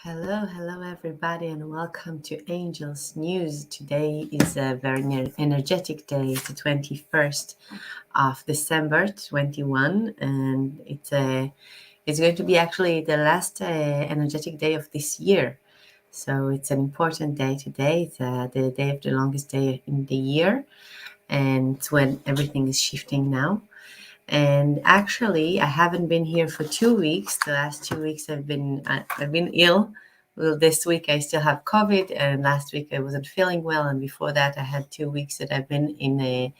Hello, everybody, and welcome to Angels News. Today is a very energetic day. It's the 21st of December 21, and it's going to be actually the last energetic day of this year. So it's an important day today. It's the day of the longest day in the year, and it's when everything is shifting now. And actually, I haven't been here for 2 weeks. The last 2 weeks I've been ill. Well, this week I still have COVID, and last week I wasn't feeling well, and before that I had 2 weeks that I've been in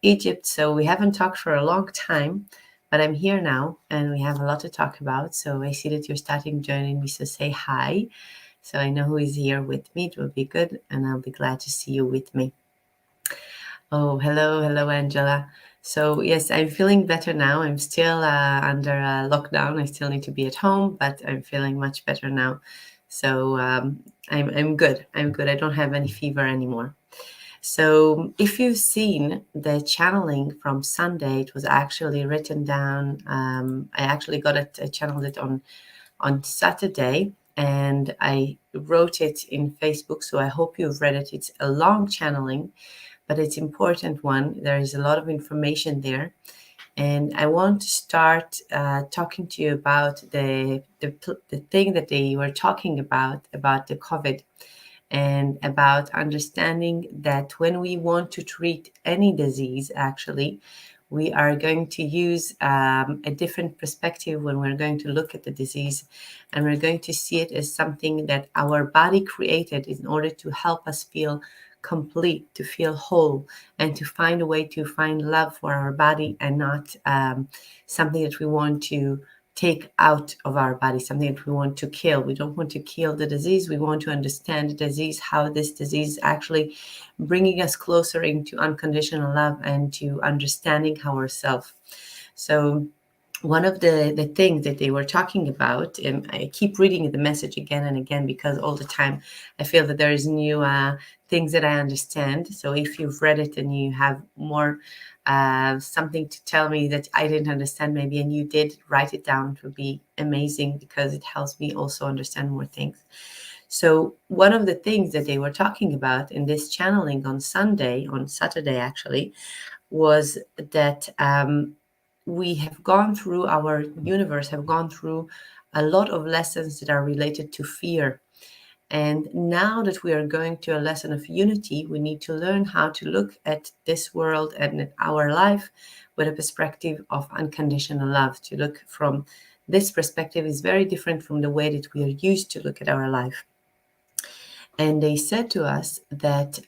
Egypt. So we haven't talked for a long time, but I'm here now, and we have a lot to talk about. So I see that you're starting joining me, so say hi. So I know who is here with me. It will be good, and I'll be glad to see you with me. Oh, hello, Angela. So yes, I'm feeling better now. I'm still under lockdown. I still need to be at home, but I'm feeling much better now. So I'm good. I'm good. I don't have any fever anymore. So if you've seen the channeling from Sunday, it was actually written down. I actually got it. I channeled it on Saturday, and I wrote it in Facebook. So I hope you've read it. It's a long channeling, but it's important one. There is a lot of information there. And I want to start talking to you about the thing that they were talking about the COVID, and about understanding that when we want to treat any disease, actually, we are going to use a different perspective when we're going to look at the disease, and we're going to see it as something that our body created in order to help us feel complete, to feel whole, and to find a way to find love for our body, and not something that we want to take out of our body, something that we want to kill. We don't want to kill the disease. We want to understand the disease, how this disease is actually bringing us closer into unconditional love and to understanding ourselves. So one of the things that they were talking about, and I keep reading the message again and again because all the time I feel that there is new things that I understand. So if you've read it and you have more something to tell me that I didn't understand maybe, and you did, write it down. It would be amazing because it helps me also understand more things. So one of the things that they were talking about in this channeling on Saturday actually, was that we have gone through, our universe have gone through a lot of lessons that are related to fear. And now that we are going to a lesson of unity, we need to learn how to look at this world and at our life with a perspective of unconditional love. To look from this perspective is very different from the way that we are used to look at our life. And they said to us that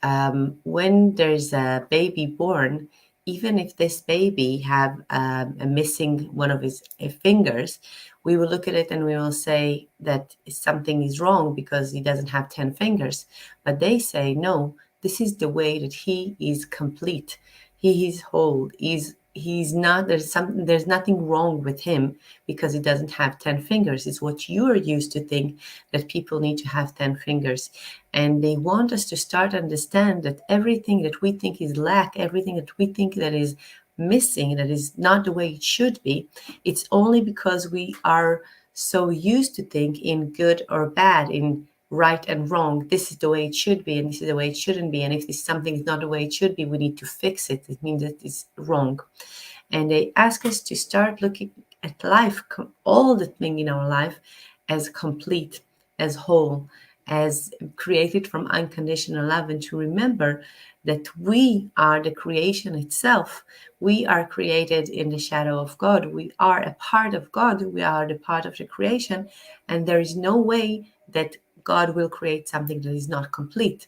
when there's a baby born, even if this baby have a missing one of his fingers, we will look at it and we will say that something is wrong because he doesn't have 10 fingers. But they say, no, this is the way that he is complete. He is whole. He's not, there's nothing wrong with him because he doesn't have 10 fingers. It's what you are used to think, that people need to have 10 fingers. And they want us to start understand that everything that we think is lack, everything that we think that is missing, that is not the way it should be, it's only because we are so used to think in good or bad, in right and wrong. This is the way it should be, and this is the way it shouldn't be. And if this something is not the way it should be, we need to fix it. It means that it's wrong. And they ask us to start looking at life, all the thing in our life, as complete, as whole, as created from unconditional love, and to remember that we are the creation itself. We are created in the shadow of God. We are a part of God. We are the part of the creation, and there is no way that God will create something that is not complete.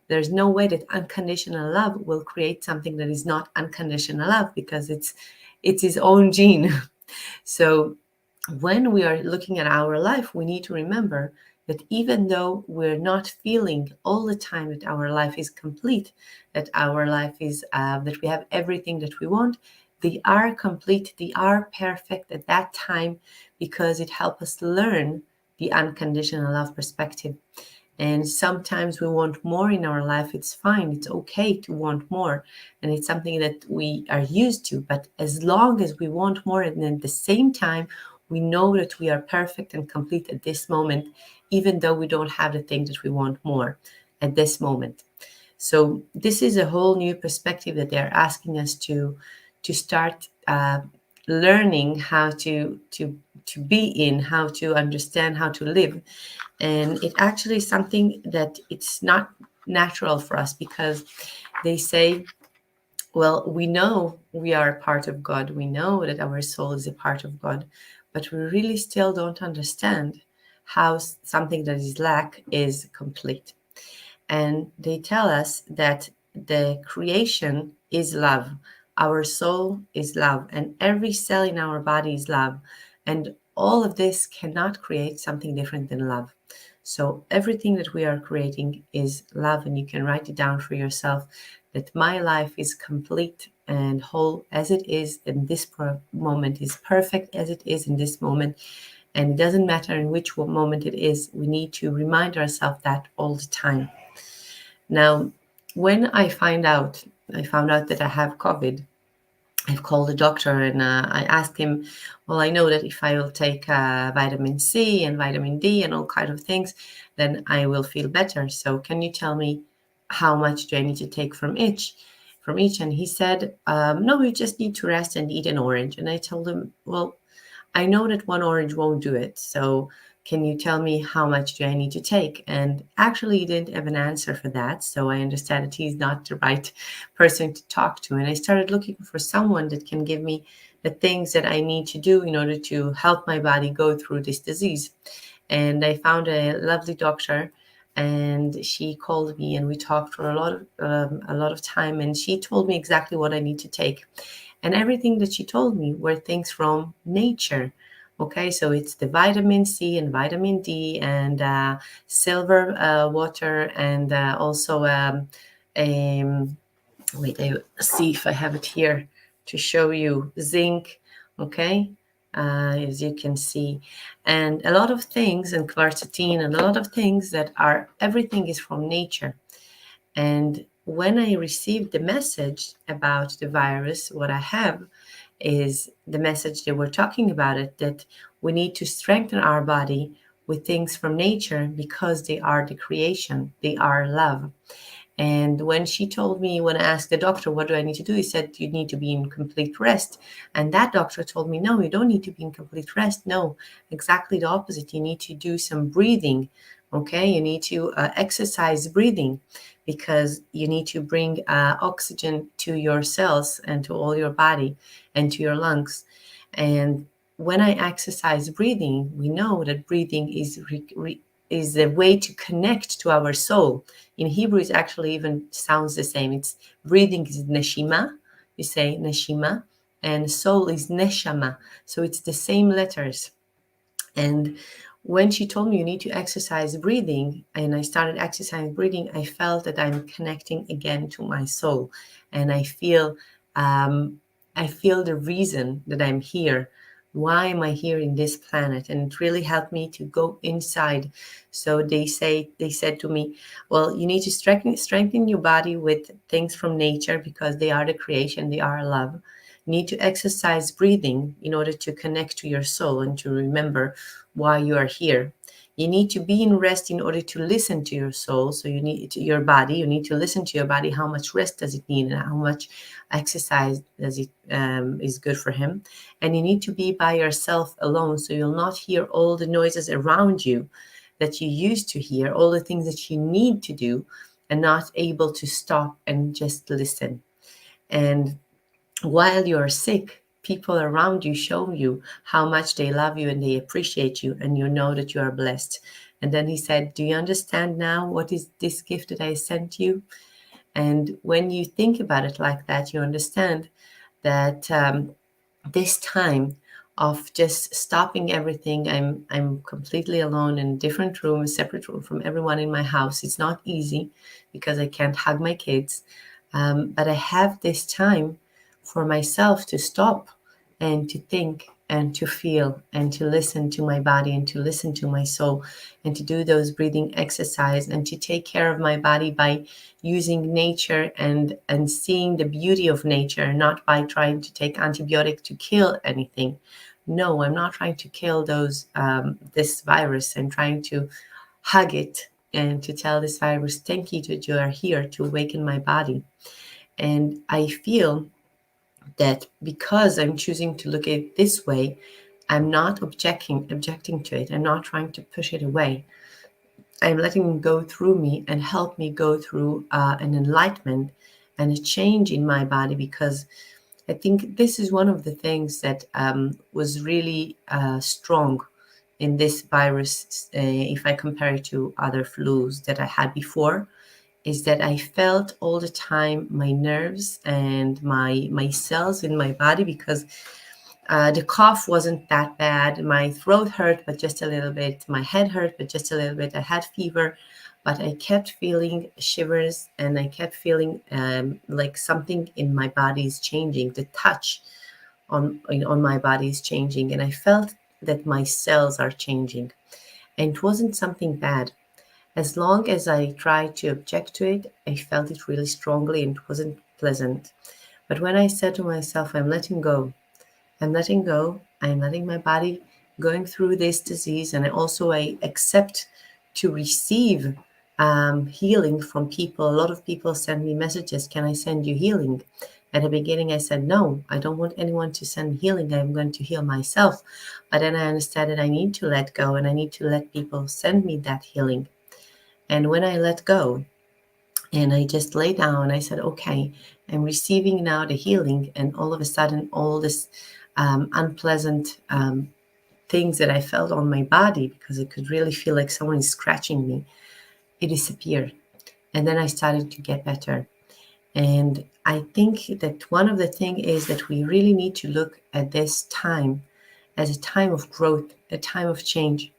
There's no way that unconditional love will create something that is not unconditional love, because it's his own gene. So when we are looking at our life, we need to remember that even though we're not feeling all the time that our life is complete, that our life is that we have everything that we want, they are complete, they are perfect at that time, because it helps us learn the unconditional love perspective. And sometimes we want more in our life. It's fine. It's okay to want more. And it's something that we are used to. But as long as we want more, and at the same time, We know that we are perfect and complete at this moment, even though we don't have the thing that we want more at this moment. So this is a whole new perspective that they're asking us to start learning how to be in, how to understand, how to live. And it actually is something that it's not natural for us, because they say, well, we know we are a part of God, we know that our soul is a part of God, but we really still don't understand how something that is lack is complete. And they tell us that the creation is love, our soul is love, and every cell in our body is love. And all of this cannot create something different than love. So everything that we are creating is love, and you can write it down for yourself, that my life is complete and whole as it is in this moment, is perfect as it is in this moment. And it doesn't matter in which moment it is, we need to remind ourselves that all the time. Now, when I found out that I have COVID, I've called the doctor and I asked him, well, I know that if I will take vitamin C and vitamin D and all kind of things, then I will feel better. So can you tell me how much do I need to take from each? And he said, no, you just need to rest and eat an orange. And I told him, well, I know that one orange won't do it. So can you tell me how much do I need to take? And actually, he didn't have an answer for that. So I understand that he's not the right person to talk to. And I started looking for someone that can give me the things that I need to do in order to help my body go through this disease. And I found a lovely doctor, and she called me and we talked for a lot of time, and she told me exactly what I need to take. And everything that she told me were things from nature. Okay, so it's the vitamin C and vitamin D and silver water, and also wait, I see if I have it here to show you zinc. Okay, as you can see, and a lot of things, and quercetin, and a lot of things that are, everything is from nature. And when I received the message about the virus, what I have is the message they were talking about it, that we need to strengthen our body with things from nature because they are the creation, they are love. And when she told me, when I asked the doctor, what do I need to do? He said, you need to be in complete rest. And that doctor told me, no, you don't need to be in complete rest. No, exactly the opposite. You need to do some breathing. Okay, you need to exercise breathing, because you need to bring oxygen to your cells and to all your body and to your lungs. And when I exercise breathing, we know that breathing is a way to connect to our soul. In Hebrew, it actually even sounds the same. It's breathing is neshima, you say neshima, and soul is neshama. So it's the same letters. And when she told me you need to exercise breathing, and I started exercising breathing, I felt that I'm connecting again to my soul, and I feel the reason that I'm here. Why am I here in this planet? And it really helped me to go inside. So they said to me, well, you need to strengthen your body with things from nature, because they are the creation, they are love. You need to exercise breathing in order to connect to your soul and to remember why you are here. You need to be in rest in order to listen to your soul. So you need to, your body, you need to listen to your body. How much rest does it need, and how much exercise does it is good for him? And you need to be by yourself alone, so you'll not hear all the noises around you that you used to hear, all the things that you need to do, and not able to stop and just listen. And while you're sick, people around you show you how much they love you and they appreciate you, and you know that you are blessed. And then he said, do you understand now what is this gift that I sent you? And when you think about it like that, you understand that this time of just stopping everything, I'm completely alone in a different room, a separate room from everyone in my house. It's not easy because I can't hug my kids, but I have this time for myself to stop and to think and to feel and to listen to my body and to listen to my soul, and to do those breathing exercise, and to take care of my body by using nature and seeing the beauty of nature, not by trying to take antibiotic to kill anything, No, I'm not trying to kill this virus. I'm trying to hug it and to tell this virus, thank you that you are here to awaken my body. And I feel that because I'm choosing to look at it this way, I'm not objecting to it. I'm not trying to push it away. I'm letting it go through me and help me go through an enlightenment and a change in my body, because I think this is one of the things that was really strong in this virus, if I compare it to other flus that I had before, is that I felt all the time my nerves and my cells in my body, because the cough wasn't that bad. My throat hurt, but just a little bit. My head hurt, but just a little bit. I had fever, but I kept feeling shivers, and I kept feeling like something in my body is changing. The touch on my body is changing, and I felt that my cells are changing. And it wasn't something bad. As long as I tried to object to it, I felt it really strongly and it wasn't pleasant. But when I said to myself, I'm letting go, I'm letting go. I'm letting my body going through this disease, and I accept to receive healing from people. A lot of people send me messages. Can I send you healing? At the beginning, I said no. I don't want anyone to send healing. I'm going to heal myself. But then I understand that I need to let go, and I need to let people send me that healing. And when I let go, and I just lay down, I said, okay, I'm receiving now the healing. And all of a sudden, all this unpleasant things that I felt on my body, because I could really feel like someone is scratching me, it disappeared. And then I started to get better. And I think that one of the things is that we really need to look at this time as a time of growth, a time of change.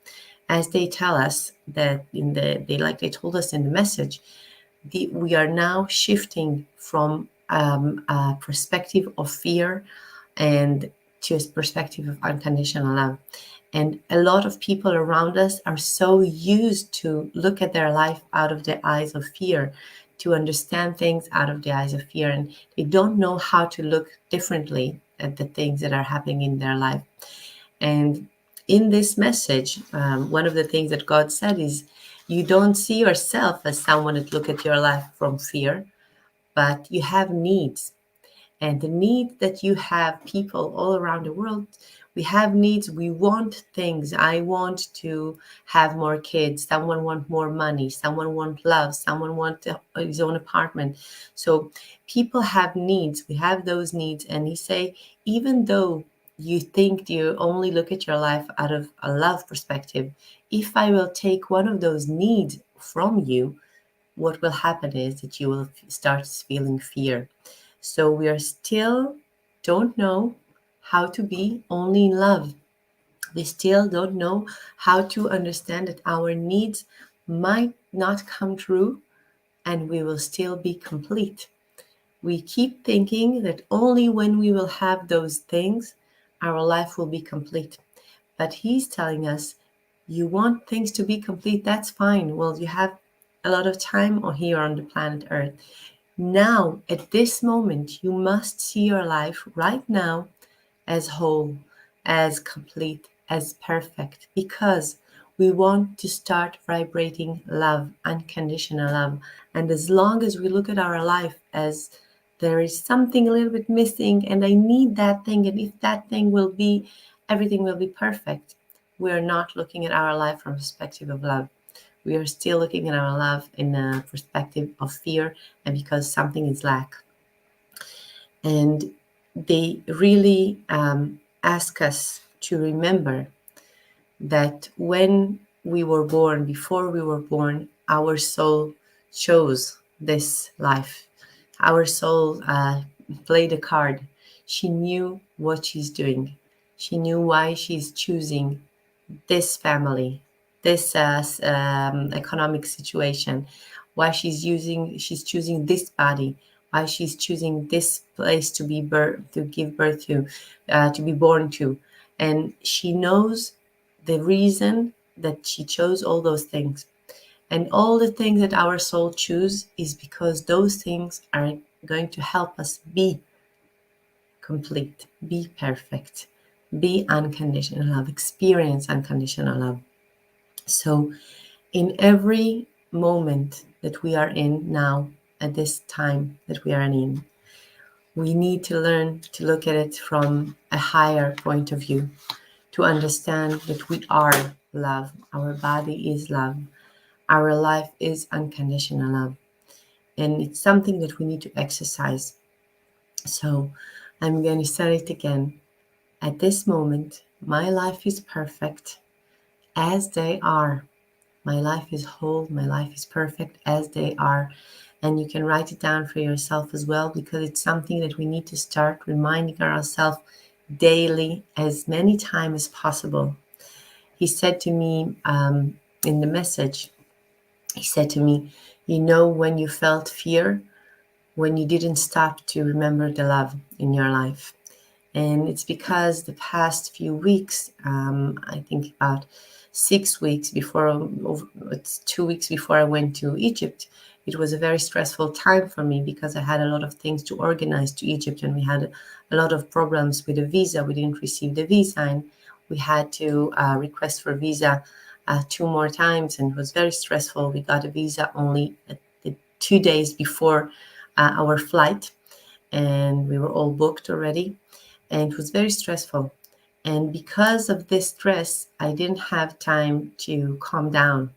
As they tell us that they told us in the message, we are now shifting from a perspective of fear and to a perspective of unconditional love. And a lot of people around us are so used to look at their life out of the eyes of fear, to understand things out of the eyes of fear, and they don't know how to look differently at the things that are happening in their life. And in this message, one of the things that God said is, you don't see yourself as someone that look at your life from fear, but you have needs. And the need that you have, people all around the world, we have needs. We want things. I want to have more kids. Someone want more money. Someone want love. Someone want his own apartment. So people have needs. We have those needs. And he say, even though you think you only look at your life out of a love perspective, if I will take one of those needs from you, what will happen is that you will start feeling fear. So we are still don't know how to be only in love. We still don't know how to understand that our needs might not come true and we will still be complete. We keep thinking that only when we will have those things, our life will be complete. But he's telling us, you want things to be complete, that's fine. Well, you have a lot of time here on the planet Earth. Now, at this moment, you must see your life right now as whole, as complete, as perfect, because we want to start vibrating love, unconditional love. And as long as we look at our life as there is something a little bit missing and I need that thing, and if that thing will be, everything will be perfect, we're not looking at our life from a perspective of love. We are still looking at our love in a perspective of fear and because something is lack. And they really ask us to remember that when we were born, before we were born, our soul chose this life. Our soul played a card. She knew what she's doing. She knew why she's choosing this family, this economic situation, why she's choosing this body, why she's choosing this place to give birth to be born to, and she knows the reason that she chose all those things. And all the things that our soul choose is because those things are going to help us be complete, be perfect, be unconditional love, experience unconditional love. So, in every moment that we are in now, at this time that we are in, we need to learn to look at it from a higher point of view, to understand that we are love, our body is love, our life is unconditional love, and it's something that we need to exercise. So I'm going to say it again. At this moment, my life is perfect as they are. My life is whole, my life is perfect as they are. And you can write it down for yourself as well, because it's something that we need to start reminding ourselves daily, as many times as possible. He said to me in the message, he said to me, you know, when you felt fear, when you didn't stop to remember the love in your life. And it's because the past few weeks, I think about 6 weeks before, it's 2 weeks before I went to Egypt, it was a very stressful time for me because I had a lot of things to organize to Egypt, and we had a lot of problems with the visa. We didn't receive the visa, and we had to request for visa 2 more times, and it was very stressful. We got a visa only 2 days before our flight, and we were all booked already, and it was very stressful. And because of this stress, I didn't have time to calm down.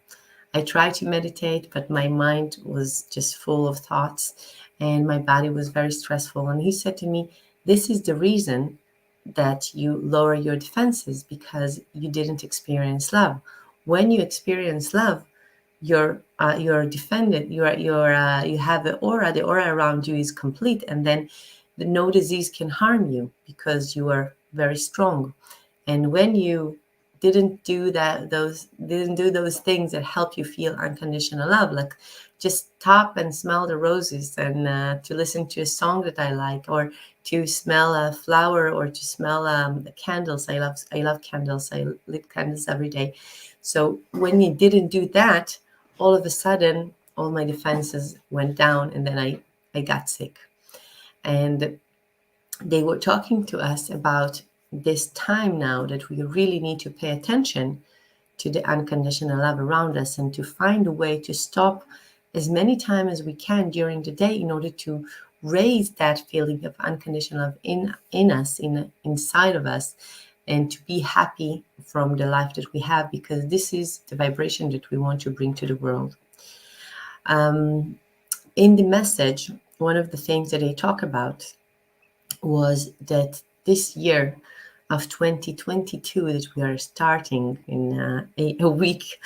I tried to meditate, but my mind was just full of thoughts and my body was very stressful. And he said to me, this is the reason that you lower your defenses, because you didn't experience love. When you experience love, you're defended, you have the aura around you is complete, and then no disease can harm you because you are very strong. And when you didn't do those things that help you feel unconditional love, like just stop and smell the roses, and to listen to a song that I like, or to smell a flower, or to smell the candles. I love candles. I lit candles every day. So when you didn't do that, all of a sudden all my defenses went down, and then I got sick. And they were talking to us about this time now that we really need to pay attention to the unconditional love around us, and to find a way to stop as many times as we can during the day in order to raise that feeling of unconditional love in us, inside of us, and to be happy from the life that we have, because this is the vibration that we want to bring to the world. In the message, one of the things that they talk about was that this year of 2022 that we are starting in a week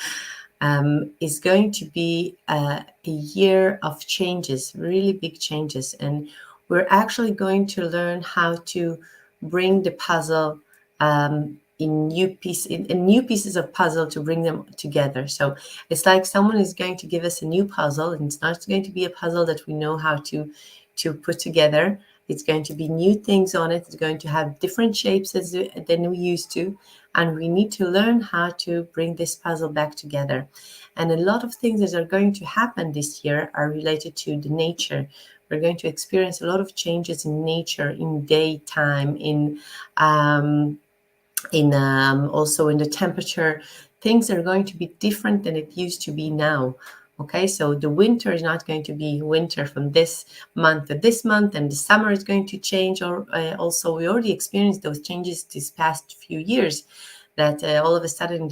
is going to be a year of changes, really big changes. And we're actually going to learn how to bring the puzzle in new pieces of puzzle, to bring them together. So it's like someone is going to give us a new puzzle, and it's not going to be a puzzle that we know how to put together. It's going to be new things on it. It's going to have different shapes than we used to. And we need to learn how to bring this puzzle back together. And a lot of things that are going to happen this year are related to the nature. We're going to experience a lot of changes in nature, in daytime, also in the temperature. Things are going to be different than it used to be now. Okay, so the winter is not going to be winter from this month to this month, and the summer is going to change. Or also, we already experienced those changes this past few years, that all of a sudden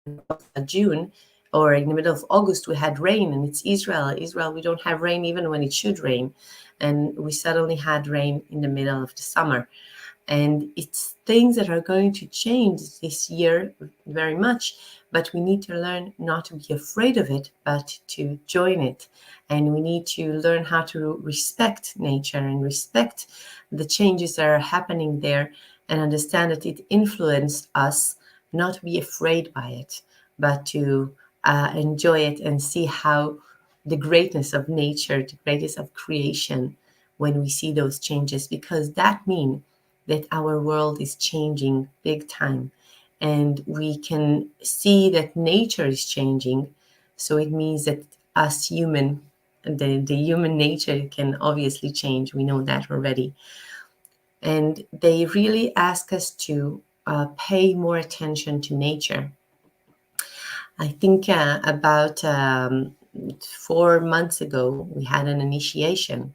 in the June or in the middle of August we had rain, and it's Israel, we don't have rain even when it should rain, and we suddenly had rain in the middle of the summer. And it's things that are going to change this year very much, but we need to learn not to be afraid of it, but to join it. And we need to learn how to respect nature and respect the changes that are happening there, and understand that it influences us, not to be afraid by it, but to enjoy it and see how the greatness of nature, the greatness of creation, when we see those changes, because that means that our world is changing big time, and we can see that nature is changing. So it means that us human, the human nature can obviously change. We know that already. And they really ask us to pay more attention to nature. I think about 4 months ago, we had an initiation,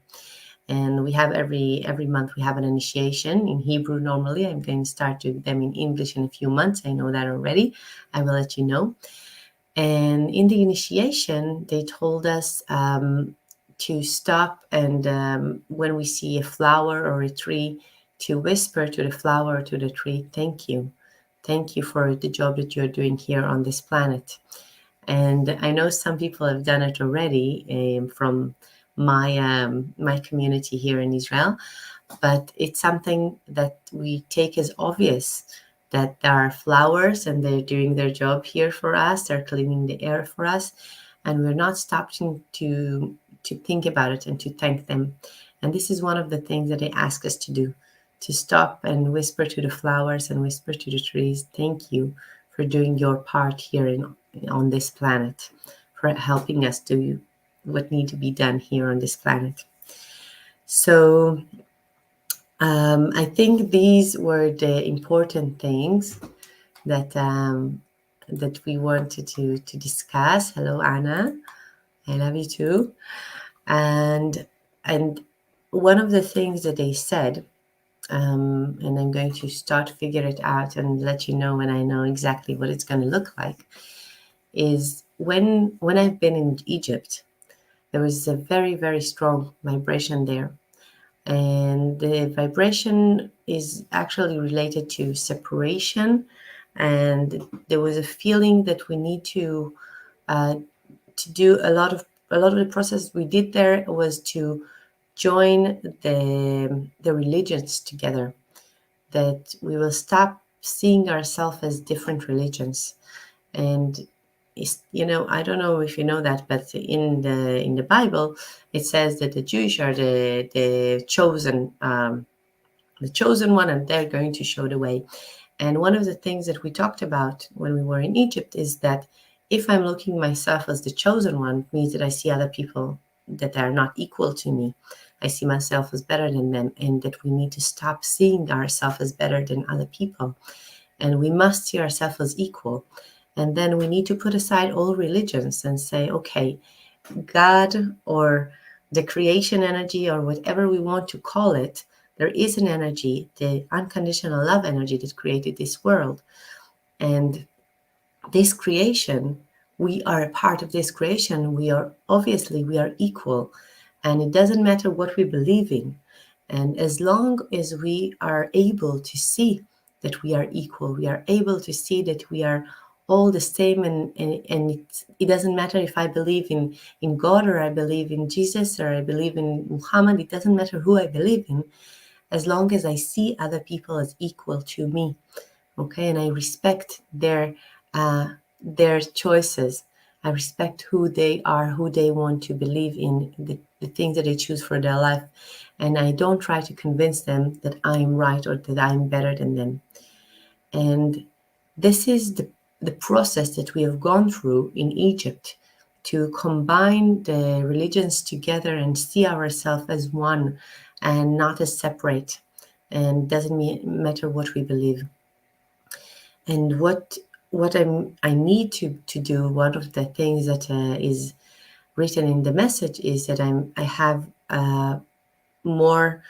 and we have every month we have an initiation in Hebrew. Normally, I'm going to start doing them in English in a few months. I know that already. I will let you know. And in the initiation, they told us to stop and when we see a flower or a tree, to whisper to the flower or to the tree, "Thank you. Thank you for the job that you're doing here on this planet." And I know some people have done it already from my community here in Israel, but it's something that we take as obvious, that there are flowers and they're doing their job here for us, they're cleaning the air for us, and we're not stopping to think about it and to thank them. And this is one of the things that they ask us to do, to stop and whisper to the flowers and whisper to the trees, "Thank you for doing your part here on this planet, for helping us do what need to be done here on this planet." So I think these were the important things that we wanted to discuss. Hello, Anna. I love you too. And one of the things that they said, and I'm going to start to figure it out and let you know when I know exactly what it's going to look like, is when I've been in Egypt, there was a very, very strong vibration there. And the vibration is actually related to separation. And there was a feeling that we need to do a lot of the process we did there was to join the religions together, that we will stop seeing ourselves as different religions. And I don't know if you know that, but in the Bible, it says that the Jewish are the chosen one, and they're going to show the way. And one of the things that we talked about when we were in Egypt is that if I'm looking myself as the chosen one, it means that I see other people that are not equal to me. I see myself as better than them, and that we need to stop seeing ourselves as better than other people. And we must see ourselves as equal. And then we need to put aside all religions and say, okay, God or the creation energy or whatever we want to call it, there is an energy, the unconditional love energy that created this world. And this creation, we are a part of this creation. We are equal. And it doesn't matter what we believe in. And as long as we are able to see that we are equal, we are able to see that we are all the same, and it doesn't matter if I believe in God, or I believe in Jesus, or I believe in Muhammad. It doesn't matter who I believe in, as long as I see other people as equal to me, okay, and I respect their choices. I respect who they are, who they want to believe in, the things that they choose for their life, and I don't try to convince them that I'm right or that I'm better than them. And this is the process that we have gone through in Egypt, to combine the religions together and see ourselves as one and not as separate. And doesn't matter what we believe. And what I need to do, one of the things that is written in the message, is that I have more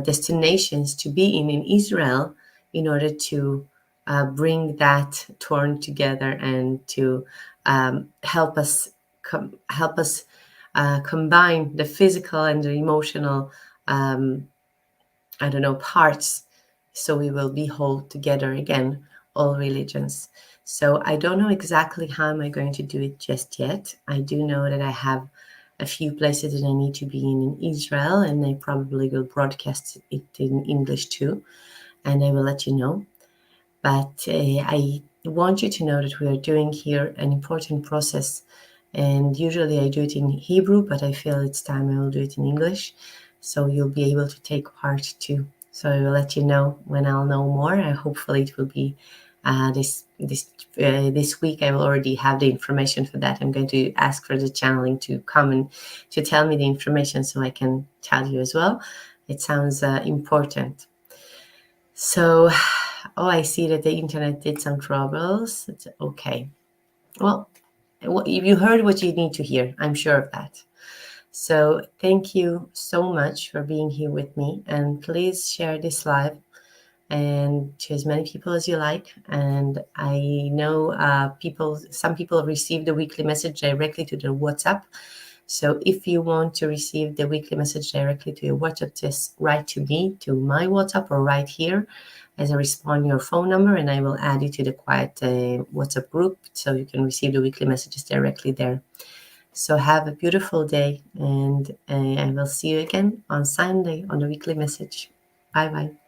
destinations to be in Israel, in order to bring that torn together and to help us combine the physical and the emotional parts, so we will be whole together again, all religions. So I don't know exactly how am I going to do it just yet. I do know that I have a few places that I need to be in Israel, and I probably will broadcast it in English too, and I will let you know. But I want you to know that we are doing here an important process, and usually I do it in Hebrew, but I feel it's time I will do it in English, so you'll be able to take part too. So I will let you know when I'll know more. Hopefully it will be this week. I will already have the information for that. I'm going to ask for the channeling to come and to tell me the information so I can tell you as well. It sounds important. So Oh, I see that the internet did some troubles. It's okay. Well, you heard what you need to hear. I'm sure of that. So thank you so much for being here with me. And please share this live and to as many people as you like. And I know some people receive the weekly message directly to their WhatsApp. So if you want to receive the weekly message directly to your WhatsApp, just write to me, to my WhatsApp, or right here as I respond your phone number, and I will add you to the quiet WhatsApp group so you can receive the weekly messages directly there. So have a beautiful day, and I will see you again on Sunday on the weekly message. Bye bye.